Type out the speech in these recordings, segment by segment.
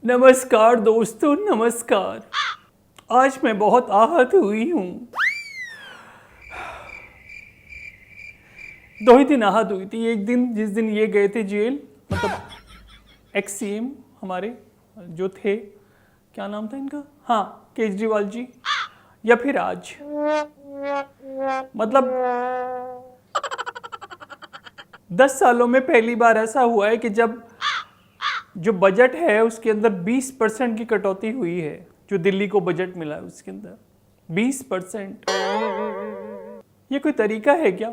नमस्कार दोस्तों, नमस्कार। आज मैं बहुत आहत हुई हूँ। 2 ही दिन आहत हुई थी। एक दिन जिस दिन ये गए थे जेल, मतलब एक्स सीएम हमारे जो थे, क्या नाम था इनका, हाँ केजरीवाल जी, या फिर आज। मतलब 10 सालों में पहली बार ऐसा हुआ है कि जब जो बजट है उसके अंदर 20% की कटौती हुई है। जो दिल्ली को बजट मिला है उसके अंदर 20%। ये कोई तरीका है क्या?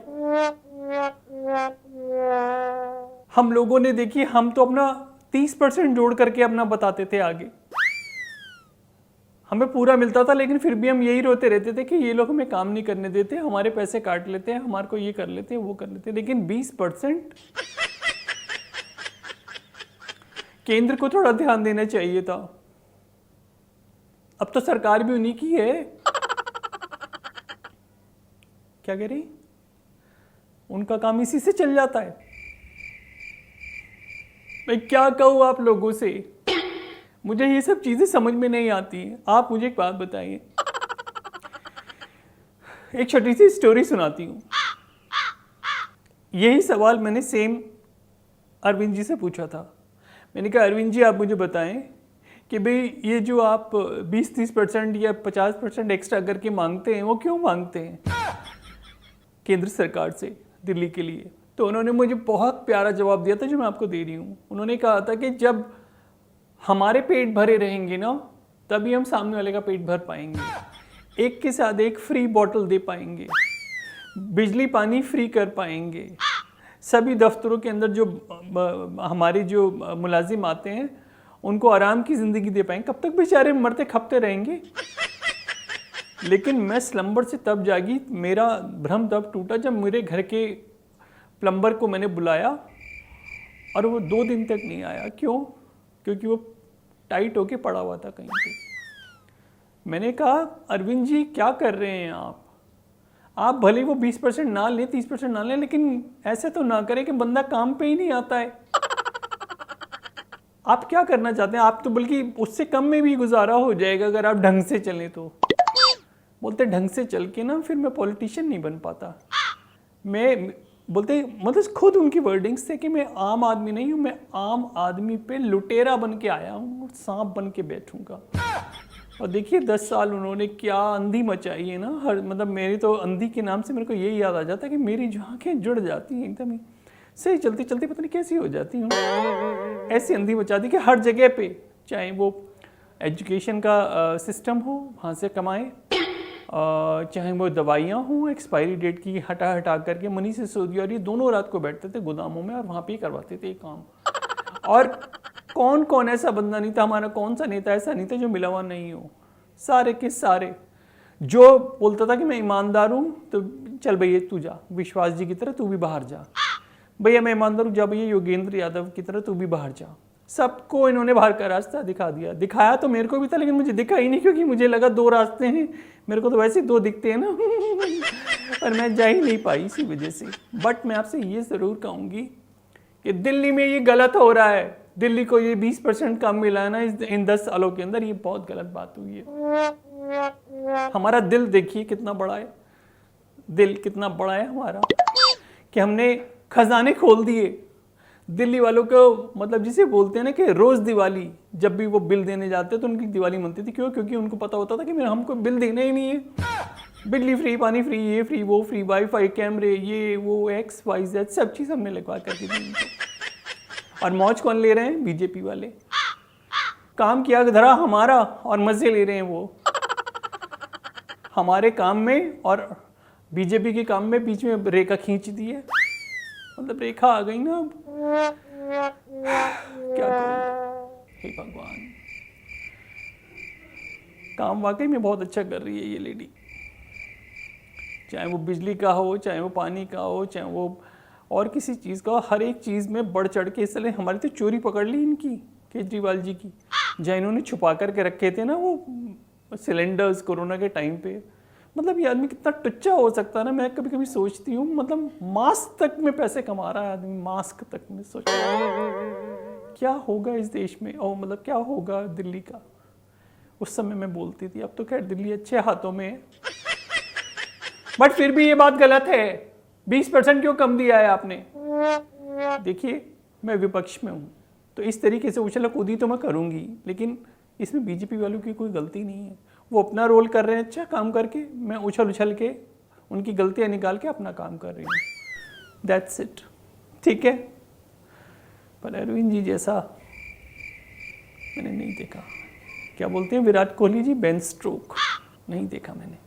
हम लोगों ने देखिए, हम तो अपना 30% जोड़ करके अपना बताते थे आगे, हमें पूरा मिलता था, लेकिन फिर भी हम यही रोते रहते थे कि ये लोग हमें काम नहीं करने देते, हमारे पैसे काट लेते हैं, हमारे को ये कर लेते हैं, वो कर लेते हैं। लेकिन 20%, केंद्र को थोड़ा ध्यान देना चाहिए था। अब तो सरकार भी उन्हीं की है। क्या कह रही? उनका काम इसी से चल जाता है। मैं क्या कहूँ आप लोगों से, मुझे ये सब चीजें समझ में नहीं आती हैं। आप मुझे एक बात बताइए, एक छोटी सी स्टोरी सुनाती हूँ। यही सवाल मैंने सेम अरविंद जी से पूछा था। मैंने कहा, अरविंद जी आप मुझे बताएं कि भाई ये जो आप 20-30% या 50% एक्स्ट्रा करके मांगते हैं, वो क्यों मांगते हैं केंद्र सरकार से दिल्ली के लिए? तो उन्होंने मुझे बहुत प्यारा जवाब दिया था, जो मैं आपको दे रही हूँ। उन्होंने कहा था कि जब हमारे पेट भरे रहेंगे ना, तभी हम सामने वाले का पेट भर पाएंगे। एक के साथ एक फ्री बॉटल दे पाएंगे, बिजली पानी फ्री कर पाएंगे, सभी दफ्तरों के अंदर जो हमारे जो मुलाजिम आते हैं उनको आराम की ज़िंदगी दे पाएंगे। कब तक बेचारे मरते खपते रहेंगे? लेकिन मैं स्लम्बर से तब जागी, मेरा भ्रम तब टूटा जब मेरे घर के प्लम्बर को मैंने बुलाया और वो 2 दिन तक नहीं आया। क्यों? क्योंकि वो टाइट होके पड़ा हुआ था कहीं पे। मैंने कहा, अरविंद जी क्या कर रहे हैं आप भले वो 20% ना लें, 30% ना लें, लेकिन ऐसे तो ना करें कि बंदा काम पे ही नहीं आता है। आप क्या करना चाहते हैं? आप तो बल्कि उससे कम में भी गुजारा हो जाएगा अगर आप ढंग से चलें तो। बोलते ढंग से चल के ना फिर मैं पॉलिटिशियन नहीं बन पाता। मैं बोलते, मतलब खुद उनकी वर्डिंग्स थे कि मैं आम आदमी नहीं हूँ, मैं आम आदमी पे लुटेरा बन के आया हूँ, सांप बन के बैठूंगा। और देखिए 10 साल उन्होंने क्या अंधी मचाई है ना। हर मतलब मेरी तो अंधी के नाम से मेरे को यही याद आ जाता है कि मेरी जो आँखें जुड़ जाती हैं एकदम ही, सही चलती चलती पता नहीं कैसी हो जाती हूँ। ऐसी अंधी मचा दी कि हर जगह पे, चाहे वो एजुकेशन का सिस्टम हो, वहाँ से कमाएं, चाहे वो दवाइयाँ हों एक्सपायरी डेट की हटा हटा करके। मनीष सिसोदिया और ये दोनों रात को बैठते थे गोदामों में और वहाँ पे ही करवाते थे काम। और कौन कौन ऐसा बंदा नहीं था, हमारा कौन सा नेता ऐसा नहीं था जो मिला हुआ नहीं हो। सारे के सारे जो बोलता था कि मैं ईमानदार हूँ, तो चल भैया तू जा, विश्वास जी की तरह तू भी बाहर जा। भैया मैं ईमानदार हूँ, जा भैया योगेंद्र यादव की तरह तू भी बाहर जा। सबको इन्होंने बाहर का रास्ता दिखा दिया। दिखाया तो मेरे को भी था, लेकिन मुझे दिखा ही नहीं, क्योंकि मुझे लगा 2 रास्ते हैं। मेरे को तो वैसे 2 दिखते हैं ना। पर मैं जा ही नहीं पाई इसी वजह से। बट मैं आपसे ये ज़रूर कहूँगी कि दिल्ली में ये गलत हो रहा है। दिल्ली को ये 20% कम मिला है ना इन 10 सालों के अंदर, ये बहुत गलत बात हुई है। हमारा दिल देखिए कितना बड़ा है, दिल कितना बड़ा है हमारा, कि हमने खजाने खोल दिए दिल्ली वालों को। मतलब जिसे बोलते हैं ना कि रोज़ दिवाली, जब भी वो बिल देने जाते तो उनकी दिवाली मनती थी। क्यों? क्योंकि उनको पता होता था कि मेरा हमको बिल देना ही नहीं है। बिजली फ्री, पानी फ्री, ये फ्री, वो फ्री, वाईफाई, कैमरे, ये वो XYZ सब चीज़ हमने लगवा करके दी। और मौज कौन ले रहे हैं? बीजेपी वाले। काम किया धरा हमारा और मजे ले रहे हैं वो हमारे काम में, और बीजेपी के काम में बीच में रेखा खींच दी है। मतलब रेखा आ गई ना। अब क्या कहूँ, हे भगवान। काम वाकई में बहुत अच्छा कर रही है ये लेडी, चाहे वो बिजली का हो, चाहे वो पानी का हो, चाहे वो और किसी चीज़ का, हर एक चीज़ में बढ़ चढ़ के। इसलिए हमारी तो चोरी पकड़ ली इनकी, केजरीवाल जी की, जहाँ इन्होंने छुपा करके रखे थे ना वो सिलेंडर्स कोरोना के टाइम पे। मतलब ये आदमी कितना टुच्चा हो सकता है ना। मैं कभी कभी सोचती हूँ, मतलब मास्क तक में पैसे कमा रहा है आदमी, मास्क तक में। सोच क्या होगा इस देश में, और मतलब क्या होगा दिल्ली का। उस समय मैं बोलती थी, अब तो खैर दिल्ली अच्छे हाथों में है। बट फिर भी ये बात गलत है, 20% क्यों कम दिया है आपने। देखिए मैं विपक्ष में हूँ, तो इस तरीके से उछला कूदी तो मैं करूँगी, लेकिन इसमें बीजेपी वालों की कोई गलती नहीं है। वो अपना रोल कर रहे हैं अच्छा काम करके, मैं उछल उछल के उनकी गलतियाँ निकाल के अपना काम कर रही हूँ। दैट्स इट, ठीक है। पर अरविंद जी जैसा मैंने नहीं देखा। क्या बोलते हैं विराट कोहली जी, बेन स्ट्रोक नहीं देखा मैंने।